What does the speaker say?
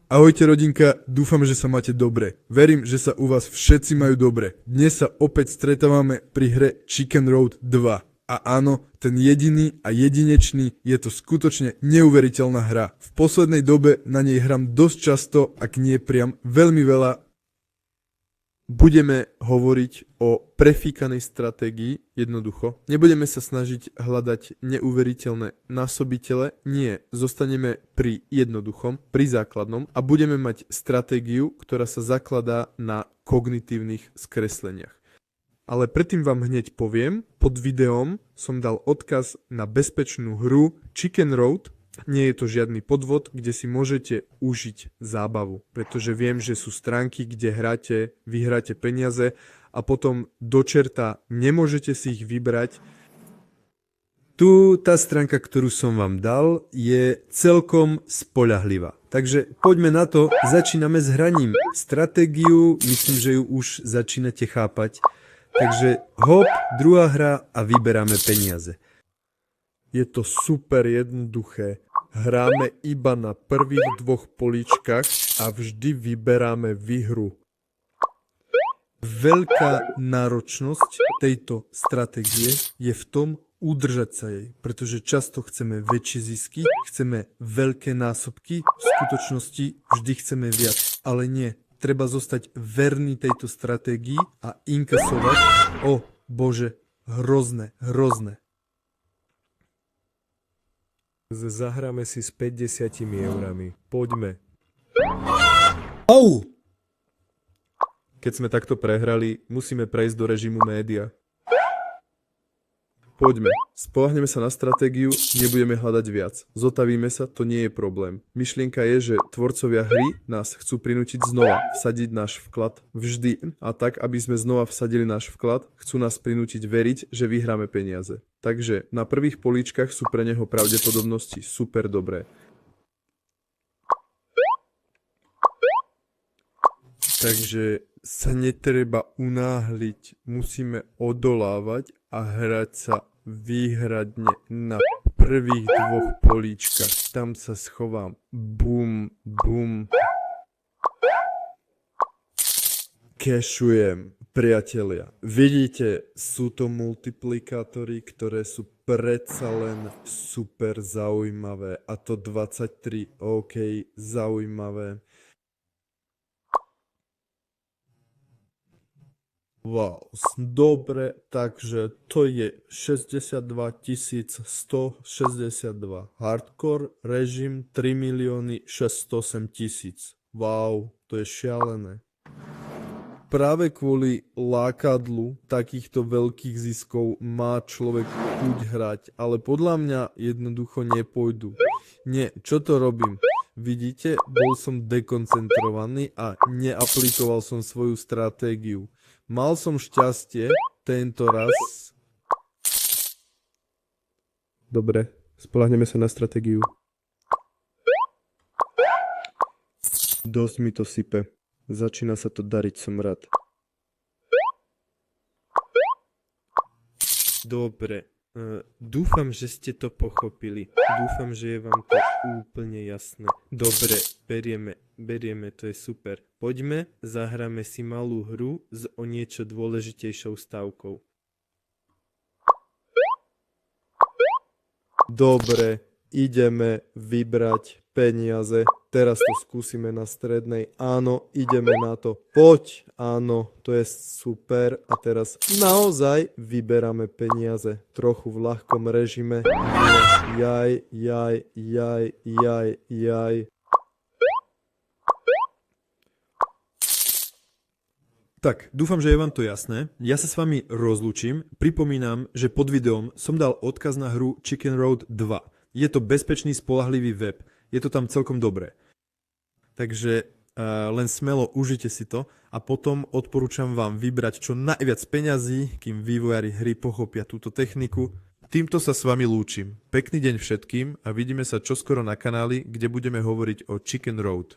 Ahojte rodinka, dúfam, že sa máte dobre. Verím, že sa u vás všetci majú dobre. Dnes sa opäť stretávame pri hre Chicken Road 2. A áno, ten jediný a jedinečný, je to skutočne neuveriteľná hra. V poslednej dobe na nej hram dosť často, ak nie priam veľmi veľa. Budeme hovoriť o prefíkanej stratégii, jednoducho. Nebudeme sa snažiť hľadať neuveriteľné násobitele, nie, zostaneme pri jednoduchom, pri základnom a budeme mať stratégiu, ktorá sa zakladá na kognitívnych skresleniach. Ale predtým vám hneď poviem, pod videom som dal odkaz na bezpečnú hru Chicken Road. Nie je to žiadny podvod, kde si môžete užiť zábavu, pretože viem, že sú stránky, kde vyhráte peniaze a potom do čerta nemôžete si ich vybrať. Tu tá stránka, ktorú som vám dal, je celkom spoľahlivá. Takže poďme na to, začíname s hraním. Stratégiu, myslím, že ju už začínate chápať. Takže hop, druhá hra a vyberáme peniaze. Je to super jednoduché. Hráme iba na prvých dvoch políčkach a vždy vyberáme výhru. Veľká náročnosť tejto stratégie je v tom udržať sa jej, pretože často chceme väčšie zisky, chceme veľké násobky, v skutočnosti vždy chceme viac, ale nie. Treba zostať verný tejto stratégii a inkasovať. O bože, hrozné. Zahráme si s 50 eurami. Poďme. Au! Keď sme takto prehrali, musíme prejsť do režimu média. Poďme. Spoľahneme sa na stratégiu, nebudeme hľadať viac. Zotavíme sa, to nie je problém. Myšlienka je, že tvorcovia hry nás chcú prinútiť znova vsadiť náš vklad vždy. A tak, aby sme znova vsadili náš vklad, chcú nás prinútiť veriť, že vyhráme peniaze. Takže na prvých políčkach sú pre neho pravdepodobnosti super dobré. Takže sa netreba unáhliť, musíme odolávať a hrať sa výhradne na prvých dvoch políčkach. Tam sa schovám. Bum, bum. Cashujem, priatelia. Vidíte, sú to multiplikátory, ktoré sú predsa len super zaujímavé. A to 23, OK, zaujímavé. Wow, dobre, takže to je 62 162. Hardcore režim 3 608 000. Wow, to je šialené. Práve kvôli lákadlu takýchto veľkých ziskov má človek chuť hrať, ale podľa mňa jednoducho nepôjdu. Nie, čo to robím? Vidíte, bol som dekoncentrovaný a neaplikoval som svoju stratégiu. Mal som šťastie tento raz. Dobre, spoľahneme sa na stratégiu. Dosť mi to sype. Začína sa to dariť, som rád. Dobre, dúfam, že ste to pochopili. Dúfam, že je vám to úplne jasné. Dobre, berieme, to je super. Poďme, zahráme si malú hru s o niečo dôležitejšou stávkou. Dobre, ideme vybrať peniaze. Teraz to skúsime na strednej. Áno, ideme na to. Poď. Áno, to je super. A teraz naozaj vyberáme peniaze. Trochu v ľahkom režime. Jaj. Tak, dúfam, že je vám to jasné. Ja sa s vami rozlúčim. Pripomínam, že pod videom som dal odkaz na hru Chicken Road 2. Je to bezpečný, spoľahlivý web. Je to tam celkom dobré. Takže len smelo užite si to a potom odporúčam vám vybrať čo najviac peňazí, kým vývojári hry pochopia túto techniku. Týmto sa s vami lúčim. Pekný deň všetkým a vidíme sa čoskoro na kanáli, kde budeme hovoriť o Chicken Road.